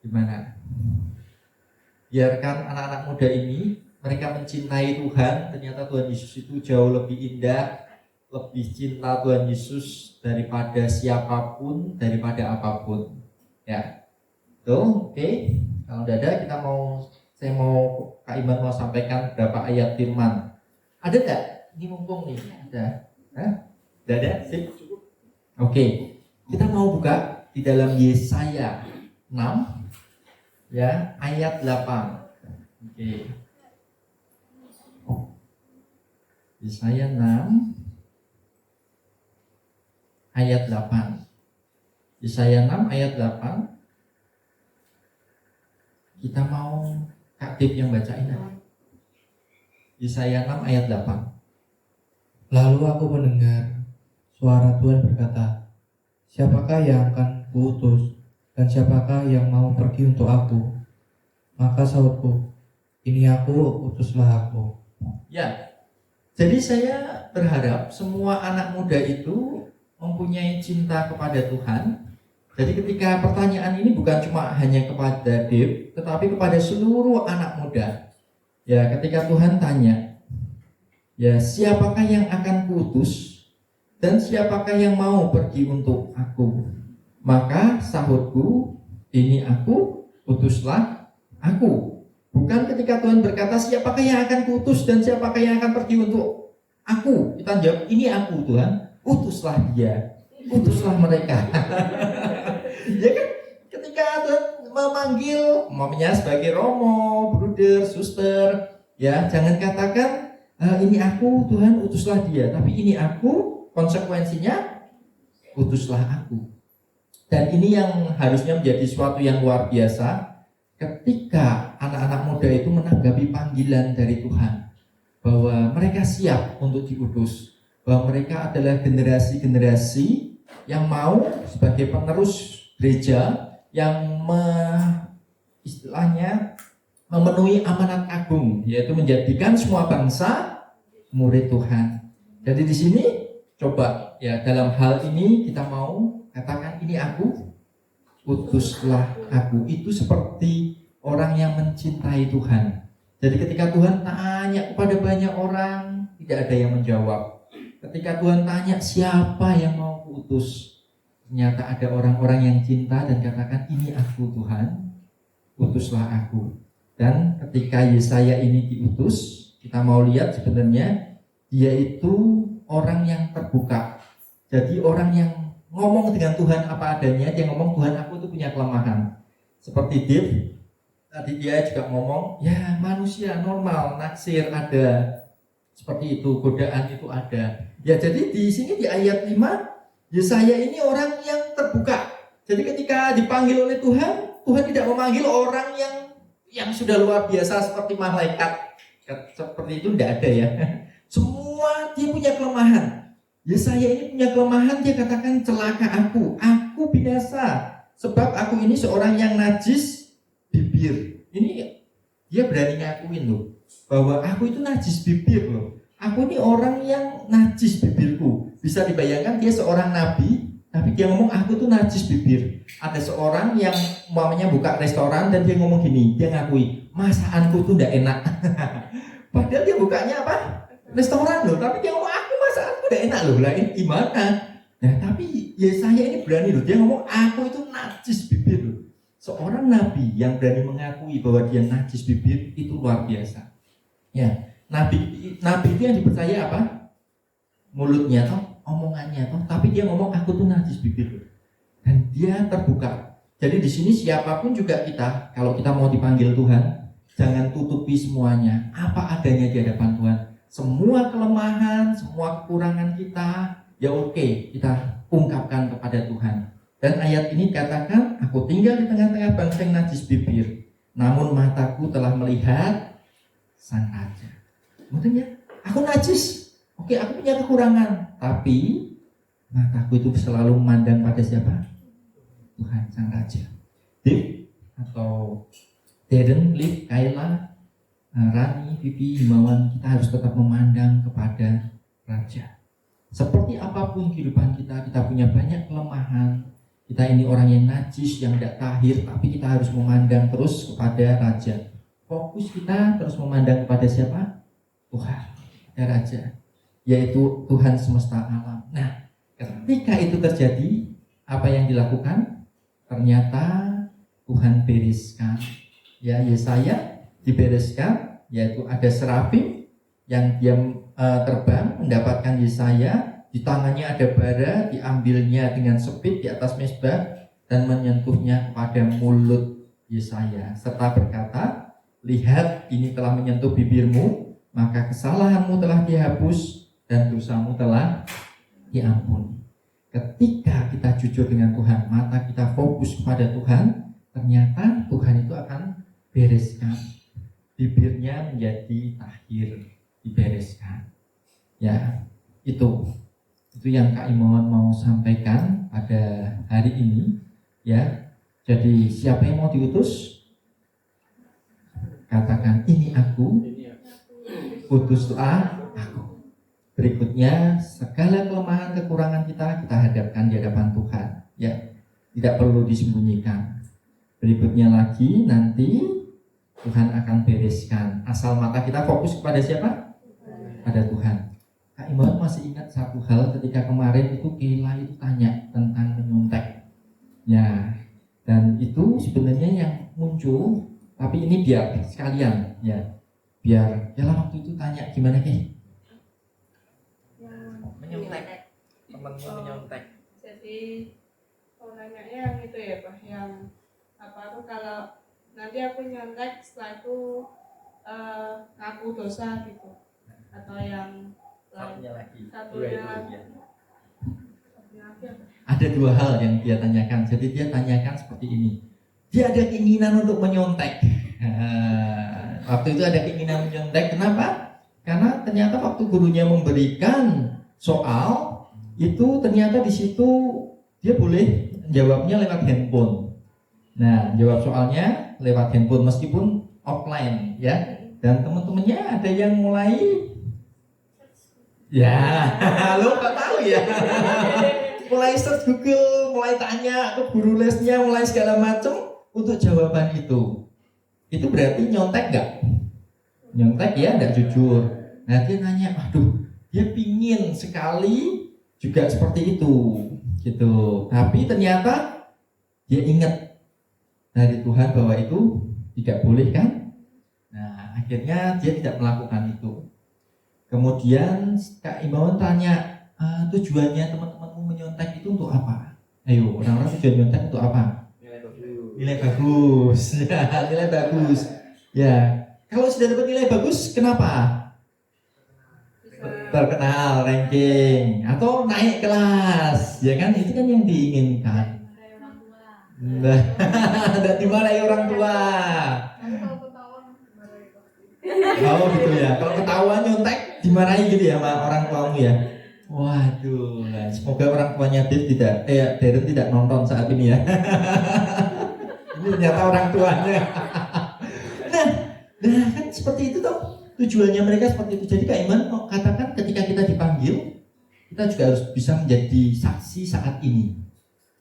gimana? Biarkan anak-anak muda ini, mereka mencintai Tuhan, ternyata Tuhan Yesus itu jauh lebih indah, lebih cinta Tuhan Yesus daripada siapapun, daripada apapun. Ya, tuh, oke. Kalau udah ada, saya mau Kak Iman mau sampaikan beberapa ayat firman. Ada nggak? Ini mumpung nih, ada. Udah ada? Sip, cukup. Oke, kita mau buka di dalam Yesaya 6, ya, ayat 8. Oke. Yesaya 6 ayat 8. Yesaya 6 ayat 8. Kita mau Kak Dev yang bacain. Yesaya 6 ayat 8. Lalu aku mendengar suara Tuhan berkata, siapakah yang akan kuutus dan siapakah yang mau pergi untuk aku? Maka sahutku, ini aku, utuslah aku. Ya, jadi saya berharap semua anak muda itu mempunyai cinta kepada Tuhan. Jadi ketika pertanyaan ini bukan cuma hanya kepada Dev, tetapi kepada seluruh anak muda. Ya, ketika Tuhan tanya, ya, siapakah yang akan kuutus dan siapakah yang mau pergi untuk aku? Maka sahutku, ini aku, utuslah aku. Bukan ketika Tuhan berkata siapakah yang akan kuutus dan siapakah yang akan pergi untuk aku. Kita jawab, ini aku Tuhan, utuslah dia, utuslah mereka. Ya kan, ketika Tuhan memanggil umpamanya sebagai romo, bruder, suster, ya jangan katakan ini aku Tuhan, utuslah dia, tapi ini aku, konsekuensinya utuslah aku. Dan ini yang harusnya menjadi sesuatu yang luar biasa ketika anak-anak muda itu menanggapi panggilan dari Tuhan, bahwa mereka siap untuk diutus, bahwa mereka adalah generasi-generasi yang mau sebagai penerus gereja yang istilahnya memenuhi amanat agung, yaitu menjadikan semua bangsa murid Tuhan. Jadi di sini coba ya, dalam hal ini kita mau katakan ini aku, utuslah aku. Itu seperti orang yang mencintai Tuhan. Jadi ketika Tuhan tanya kepada banyak orang, tidak ada yang menjawab. Ketika Tuhan tanya siapa yang mau kuutus, ternyata ada orang-orang yang cinta dan katakan ini aku Tuhan, utuslah aku. Dan ketika Yesaya ini diutus, kita mau lihat sebenarnya dia itu orang yang terbuka. Jadi orang yang ngomong dengan Tuhan apa adanya, dia ngomong Tuhan aku tuh punya kelemahan. Seperti Dave, tadi dia juga ngomong, ya manusia normal, naksir ada, seperti itu, godaan itu ada. Ya jadi di sini di ayat 5, ya saya ini orang yang terbuka. Jadi ketika dipanggil oleh Tuhan, Tuhan tidak memanggil orang yang sudah luar biasa seperti malaikat. Seperti itu tidak ada ya. Semua dia punya kelemahan. Ya saya ini punya kelemahan, dia katakan celaka aku binasa. Sebab aku ini seorang yang najis bibir. Ini dia berani ngakuin loh, bahwa aku itu najis bibir loh. Aku ini orang yang najis bibirku. Bisa dibayangkan dia seorang nabi, tapi dia ngomong aku tuh najis bibir. Ada seorang yang umpamanya buka restoran dan dia ngomong gini, dia ngakui masakanku tuh tidak enak. Padahal dia bukanya apa? Restoran loh, tapi dia ngomong aku masakanku tidak enak loh. Lah ini gimana? Nah tapi ya saya ini berani loh, dia ngomong aku itu najis bibir loh. Seorang nabi yang berani mengakui bahwa dia najis bibir itu luar biasa. Ya, nabi itu yang dipercaya apa? Mulutnya toh, omongannya toh, tapi dia ngomong aku tuh najis bibir loh. Dan dia terbuka. Jadi di sini siapapun juga kita, kalau kita mau dipanggil Tuhan, jangan tutupi semuanya, apa adanya di hadapan Tuhan. Semua kelemahan, semua kekurangan kita, ya oke, kita ungkapkan kepada Tuhan. Dan ayat ini katakan, aku tinggal di tengah-tengah bangsa yang najis bibir, namun mataku telah melihat Sang Raja. Maksudnya, aku najis, oke, aku punya kekurangan, tapi mataku itu selalu memandang pada siapa? Tuhan Sang Raja. Dev atau Darren, Liv, Kayla, Rani, Vivi, Himawan, kita harus tetap memandang kepada Raja. Seperti apapun kehidupan kita punya banyak kelemahan. Kita ini orang yang najis, yang tidak tahir, tapi kita harus memandang terus kepada Raja. Fokus kita terus memandang kepada siapa? Tuhan, kepada Raja, yaitu Tuhan semesta alam. Nah, ketika itu terjadi, apa yang dilakukan? Ternyata Tuhan bereskan. Ya, Yesaya dibereskan, yaitu ada serafim yang dia terbang mendapatkan Yesaya. Di tangannya ada bara, diambilnya dengan sepit di atas mezbah dan menyentuhnya kepada mulut Yesaya serta berkata, lihat ini telah menyentuh bibirmu, maka kesalahanmu telah dihapus dan dosamu telah diampuni. Ketika kita jujur dengan Tuhan, mata kita fokus kepada Tuhan, ternyata Tuhan itu akan bereskan. Bibirnya menjadi tahir, dibereskan. Ya, itu yang Kak Imawan mau sampaikan pada hari ini. Ya, jadi siapa yang mau diutus? Katakan ini aku, utuslah aku. Berikutnya segala kelemahan kekurangan kita hadapkan di hadapan Tuhan. Ya, tidak perlu disembunyikan. Berikutnya lagi nanti Tuhan akan bereskan. Asal mata kita fokus kepada siapa? Pada Tuhan. Kak Imawan masih ingat satu hal ketika kemarin itu Kayla itu tanya tentang menyontek. Ya, dan itu sebenarnya yang muncul, tapi ini biar sekalian ya. Biar dalam waktu itu tanya gimana Kay? Menyontek. Temanmu menyontek. Jadi nanya yang itu ya Pak, yang apa tuh kalau nanti aku nyontek setelah itu ngaku dosa gitu, atau yang Satunya lagi. Satunya lagi. apa? Ada dua hal yang dia tanyakan. Jadi dia tanyakan seperti ini. Dia ada keinginan untuk menyontek. Waktu itu ada keinginan menyontek. Kenapa? Karena ternyata waktu gurunya memberikan soal itu ternyata di situ dia boleh jawabnya lewat handphone. Nah, jawab soalnya lewat handphone meskipun offline ya. Dan teman-temannya ada yang mulai ya, lo nggak tahu ya. Mulai search Google, mulai tanya ke guru lesnya, mulai segala macam untuk jawaban itu. Itu berarti nyontek nggak? Nyontek ya, nggak jujur. Nah dia nanya, aduh, dia pingin sekali juga seperti itu, gitu. Tapi ternyata dia ingat dari Tuhan bahwa itu tidak boleh kan? Nah akhirnya dia tidak melakukan itu. Kemudian Kak Imawan tanya, tujuannya teman-temanmu menyontek itu untuk apa? Ayo, orang-orang tujuan nyontek untuk apa? Nilai bagus. Nilai bagus. Ya, nilai bagus. Ya, kalau sudah dapat nilai bagus, kenapa? Terkenal, ranking, atau naik kelas, ya kan? Itu kan yang diinginkan. Nah, tidak dimarahi orang tua. Oh gitu ya. Kalau ketahuan nyontek dimarahi gitu ya sama orang tuamu ya. Waduh, nah, semoga orang tuanya Darren tidak nonton saat ini ya. Ini ternyata orang tuanya. Nah kan seperti itu toh. Tujuannya mereka seperti itu. Jadi Kak Iman mau katakan ketika kita dipanggil, kita juga harus bisa menjadi saksi saat ini.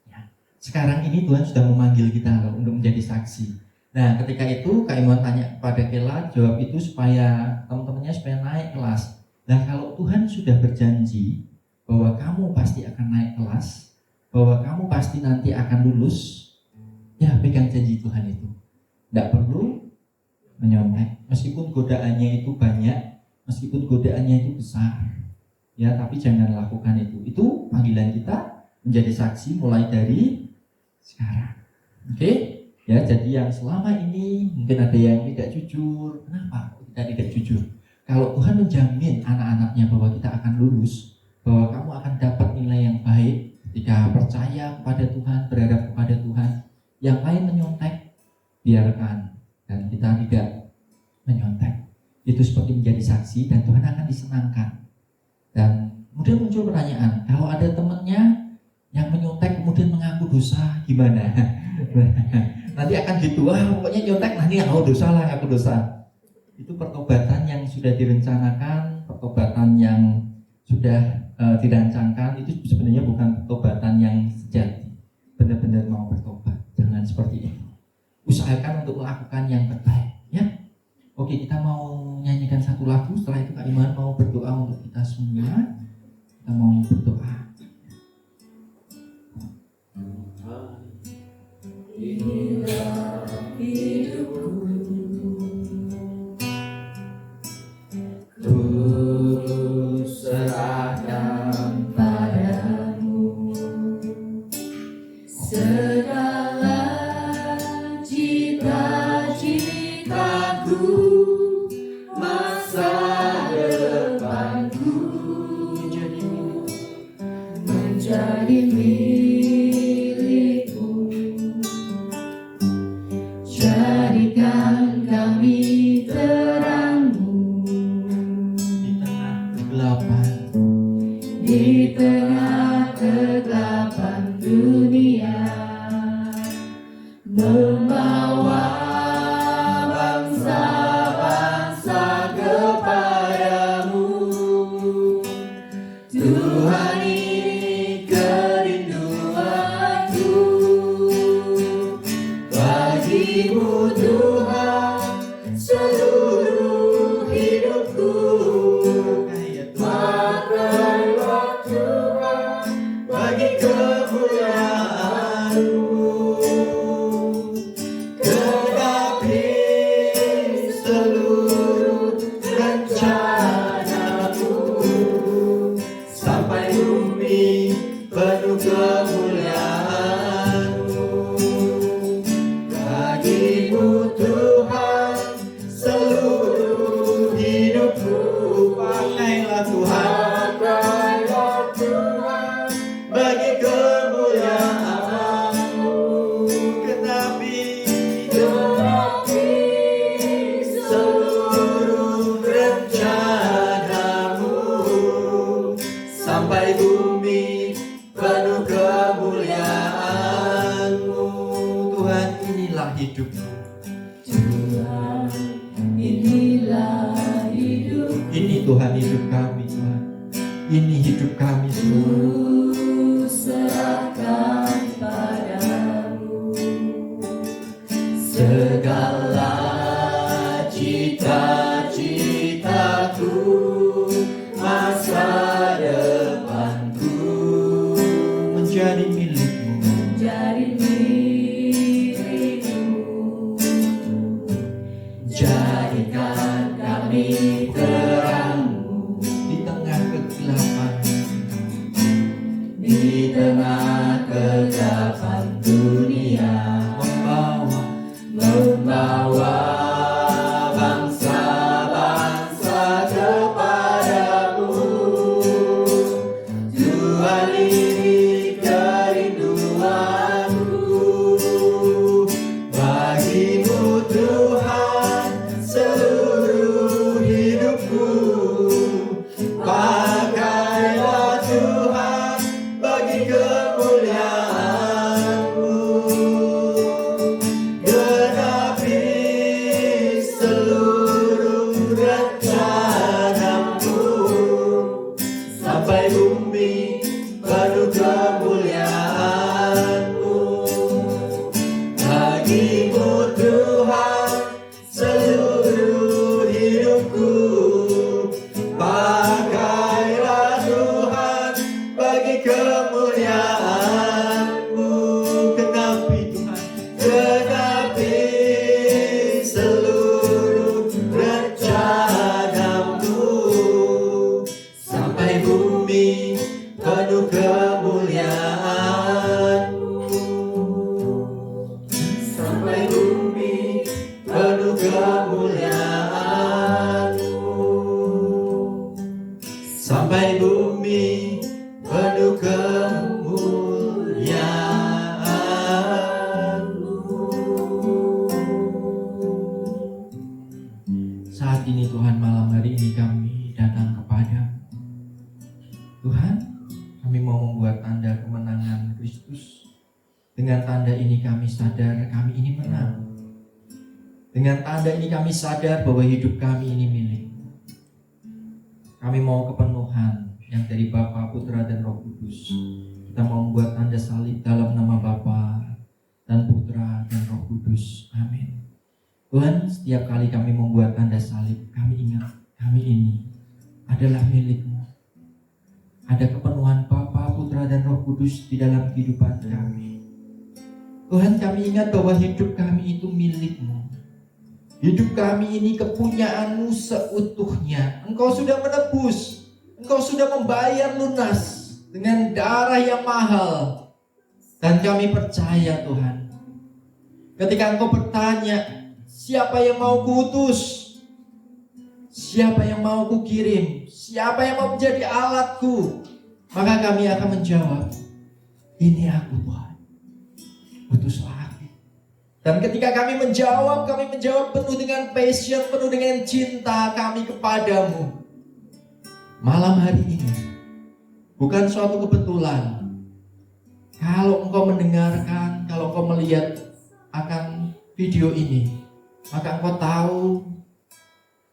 Ya. Sekarang ini Tuhan sudah memanggil kita loh untuk menjadi saksi. Nah ketika itu Kak Iman tanya kepada Kela, jawab itu supaya teman-temannya supaya naik kelas. Nah kalau Tuhan sudah berjanji bahwa kamu pasti akan naik kelas, bahwa kamu pasti nanti akan lulus, ya pegang janji Tuhan itu. Tidak perlu menyontek, meskipun godaannya itu banyak, meskipun godaannya itu besar, ya tapi jangan lakukan itu. Itu panggilan kita menjadi saksi mulai dari sekarang. Oke? Ya, jadi yang selama ini mungkin ada yang tidak jujur. Kenapa kita tidak jujur? Kalau Tuhan menjamin anak-anaknya bahwa kita akan lulus, bahwa kamu akan dapat nilai yang baik ketika percaya kepada Tuhan, berharap kepada Tuhan, yang lain menyontek, biarkan. Dan kita tidak menyontek. Itu seperti menjadi saksi dan Tuhan akan disenangkan. Dan kemudian muncul pertanyaan, kalau ada temannya yang menyontek kemudian mengaku dosa, gimana? Nanti akan gitu, wah pokoknya nyontek nanti aku dosa lah, aku dosa. Itu pertobatan yang sudah direncanakan, pertobatan yang sudah dirancangkan, itu sebenarnya bukan pertobatan yang sejati. Benar-benar mau bertobat, jangan seperti itu. Usahakan untuk melakukan yang terbaik, ya. Oke, kita mau nyanyikan satu lagu. Setelah itu Kak Iman mau berdoa untuk kita semua. Kita mau berdoa. Inilah hidupku, ku serahkan padamu segala cita-citaku, masa depanku menjadi milikmu. Jadikan kami terangmu di tengah kegelapan dunia, membawa bangsa-bangsa kepadamu. Tuhan, ini kerinduanku, bagimu Tuhan seluruh hidupku. Pakailah Tuhan bagi kemuliaan-Mu, genapi seluruh rencana-Mu, sampai bumi penuh kemuliaan-Mu. Bagimu Tuhan seluruh hidupku. Pakailah Tuhan, pakailah Tuhan bagi kemuliaan-Mu, genapi seluruh rencana-Mu, sampai bumi penuh kemuliaan-Mu. Tuhan, inilah hidupku. Tuhan, inilah hidup. Ini Tuhan hidup kami, Tuhan. Ini hidup kami, Tuhan. Ku serahkan padamu segala cita-citaku, masa depanku Menjadi milik-Mu. menjadi milikmu. Jadikan kami terangmu Di tengah kegelapan, di saat ini Tuhan, malam hari ini kami datang kepada Tuhan, kami mau membuat tanda kemenangan Kristus. Dengan tanda ini kami sadar kami ini menang. Dengan tanda ini kami sadar bahwa hidup kami ini milik. Kami mau kepenuhan yang dari Bapa, Putra, dan Roh Kudus. Kita mau membuat tanda salib dalam nama Bapa dan Putra dan Roh Kudus. Amin. Tuhan, setiap kali kami membuat tanda salib, kami ingat kami ini adalah milik-Mu. Ada kepenuhan Bapa, Putra, dan Roh Kudus di dalam kehidupan kami. Tuhan, kami ingat bahwa hidup kami itu milik-Mu. Hidup kami ini kepunyaan-Mu seutuhnya. Engkau sudah menebus, Engkau sudah membayar lunas dengan darah yang mahal. Dan kami percaya Tuhan, ketika Engkau bertanya, siapa yang mau kuutus? Siapa yang mau kukirim? Siapa yang mau menjadi alatku? Maka kami akan menjawab, ini aku Tuhan, utuslah aku. Dan ketika kami menjawab penuh dengan passion, penuh dengan cinta kami kepadamu. Malam hari ini bukan suatu kebetulan kalau engkau mendengarkan, kalau engkau melihat akan video ini, maka engkau tahu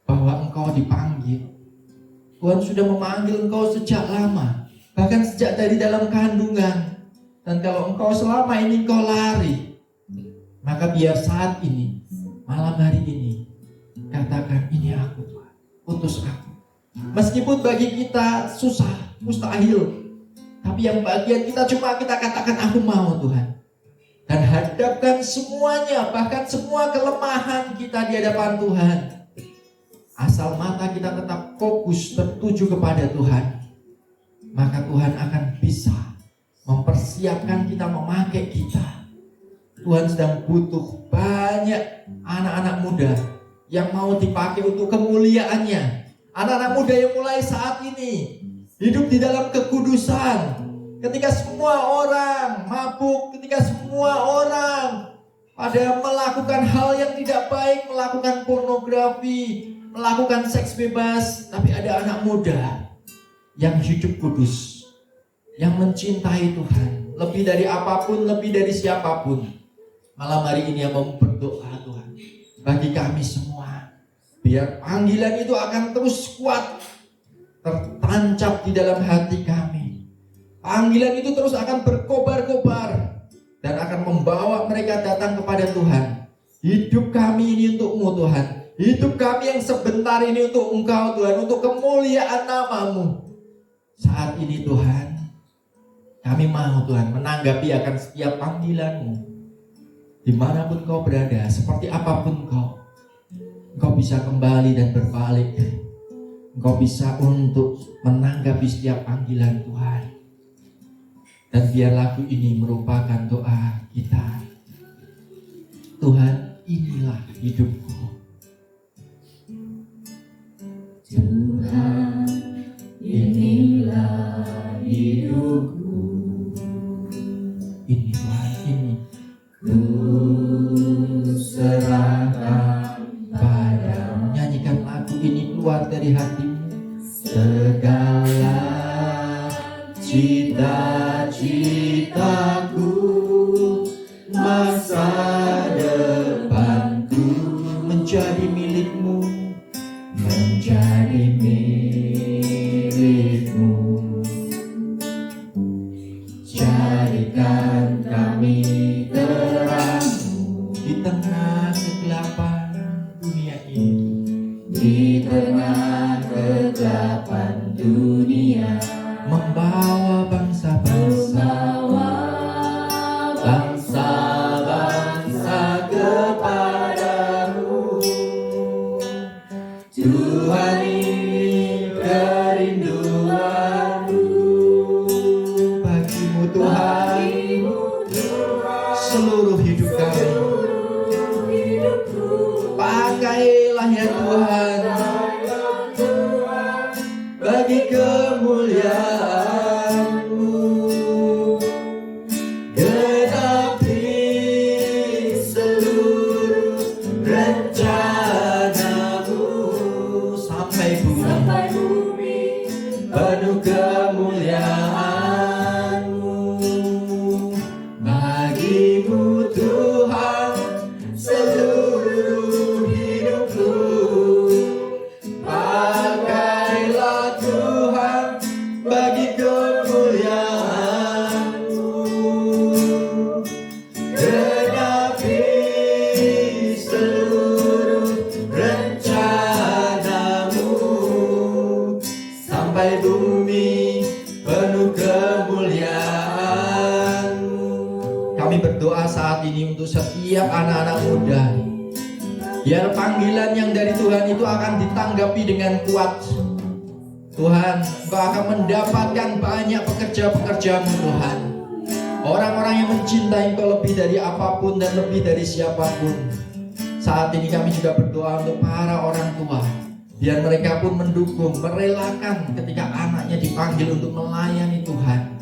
bahwa engkau dipanggil. Tuhan sudah memanggil engkau sejak lama, bahkan sejak dari dalam kandungan. Dan kalau engkau selama ini engkau lari, maka biar saat ini, malam hari ini, katakan, ini aku Tuhan, utus aku. Meskipun bagi kita susah, mustahil, tapi yang bagian kita cuma kita katakan, aku mau Tuhan. Dan hadapkan semuanya, bahkan semua kelemahan kita di hadapan Tuhan. Asal mata kita tetap fokus tertuju kepada Tuhan, maka Tuhan akan bisa mempersiapkan kita, memakai kita. Tuhan sedang butuh banyak anak-anak muda yang mau dipakai untuk kemuliaannya. Anak-anak muda yang mulai saat ini hidup di dalam kekudusan. Ketika semua orang mabuk, ketika semua orang pada melakukan hal yang tidak baik, melakukan pornografi, melakukan seks bebas, tapi ada anak muda yang hidup kudus, yang mencintai Tuhan lebih dari apapun, lebih dari siapapun. Malam hari ini yang mau berdoa Tuhan bagi kami semua, biar panggilan itu akan terus kuat, tertancap di dalam hati kami. Panggilan itu terus akan berkobar-kobar dan akan membawa mereka datang kepada Tuhan. Hidup kami ini untuk-Mu Tuhan. Hidup kami yang sebentar ini untuk Engkau Tuhan, untuk kemuliaan nama-Mu. Saat ini Tuhan, kami mau Tuhan menanggapi akan setiap panggilan-Mu. Dimanapun Kau berada, seperti apapun Engkau bisa kembali dan berbalik. Engkau bisa untuk menanggapi setiap panggilan Tuhan. Dan biar lagu ini merupakan doa kita. Tuhan, inilah hidupku. Tuhan, inilah hidupku. Ini Tuhan, ini Ku serahkan padamu. nyanyikan lagu ini keluar dari hatimu. Segala cita-citaku, masa depanku menjadi milik-Mu. menjadi milik-Mu. Jadikan kami terang-Mu Di tengah kegelapan dunia ini, di tengah kegelapan dunia, membawa bangsa-bangsa, membawa bangsa-bangsa kepadamu. Tuhan, ini kerinduanku bagimu Tuhan, seluruh hidup kami. Pakailah ya Tuhan, bagi kemuliaan-Mu. Genapi seluruh rencana-Mu. sampai bumi penuh kemuliaan-Mu. Kami berdoa saat ini untuk setiap anak-anak muda, biar panggilan yang dari Tuhan itu akan ditanggapi dengan kuat. Tuhan, Engkau akan mendapatkan banyak pekerja-pekerja-Mu Tuhan. Orang-orang yang mencintai Engkau lebih dari apapun dan lebih dari siapapun. Saat ini kami juga berdoa untuk para orang tua, biar mereka pun mendukung, merelakan ketika anaknya dipanggil untuk melayani Tuhan,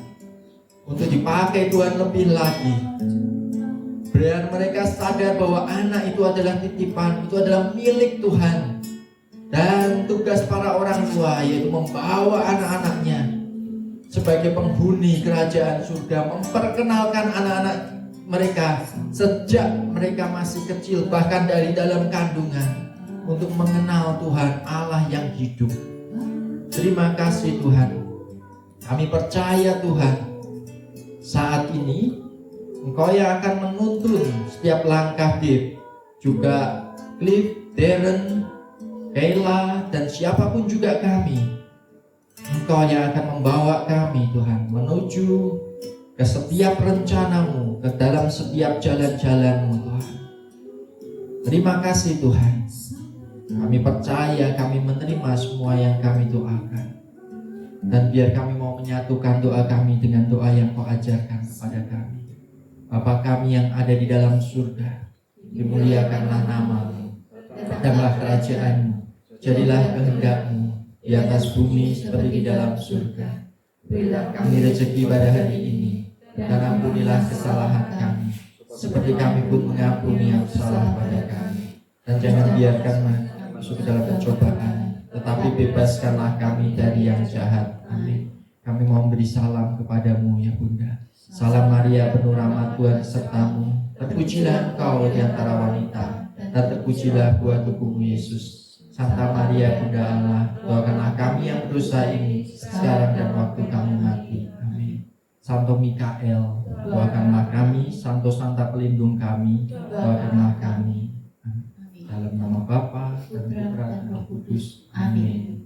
untuk dipakai Tuhan lebih lagi. Biar mereka sadar bahwa anak itu adalah titipan, itu adalah milik Tuhan. Dan tugas para orang tua yaitu membawa anak-anaknya sebagai penghuni kerajaan surga, memperkenalkan anak-anak mereka sejak mereka masih kecil, bahkan dari dalam kandungan, untuk mengenal Tuhan Allah yang hidup. Terima kasih Tuhan. Kami percaya Tuhan, saat ini Engkau yang akan menuntun setiap langkah Dave, juga Cliff, Darren, Kayla, dan siapapun juga kami. Engkau yang akan membawa kami Tuhan menuju ke setiap rencana-Mu, ke dalam setiap jalan-jalan-Mu Tuhan. Terima kasih Tuhan. Kami percaya, kami menerima semua yang kami doakan. Dan biar kami mau menyatukan doa kami dengan doa yang Kau ajarkan kepada kami. Bapa kami yang ada di dalam surga, dimuliakanlah nama-Mu, datanglah kerajaan-Mu, jadilah kehendak-Mu di atas bumi seperti di dalam surga. Berilah kami rezeki pada hari ini, dan ampunilah kesalahan kami, seperti kami pun mengampuni yang salah pada kami. Dan jangan biarkanlah masuk ke dalam pencobaan, tetapi bebaskanlah kami dari yang jahat. Amin. Kami mau memberi salam kepadamu ya Bunda. Salam Maria, penuh rahmat, Tuhan sertamu. Terpujilah Engkau di antara wanita, dan terpujilah buah tubuhmu Yesus. Santa Maria Bunda Allah, doakanlah kami yang berdosa ini sekarang dan waktu kami mati. Amin. Santo Mikael, doakanlah kami. Santo Santa pelindung kami, doakanlah kami. Dalam nama Bapa dan Putra dan Roh Kudus. Amin.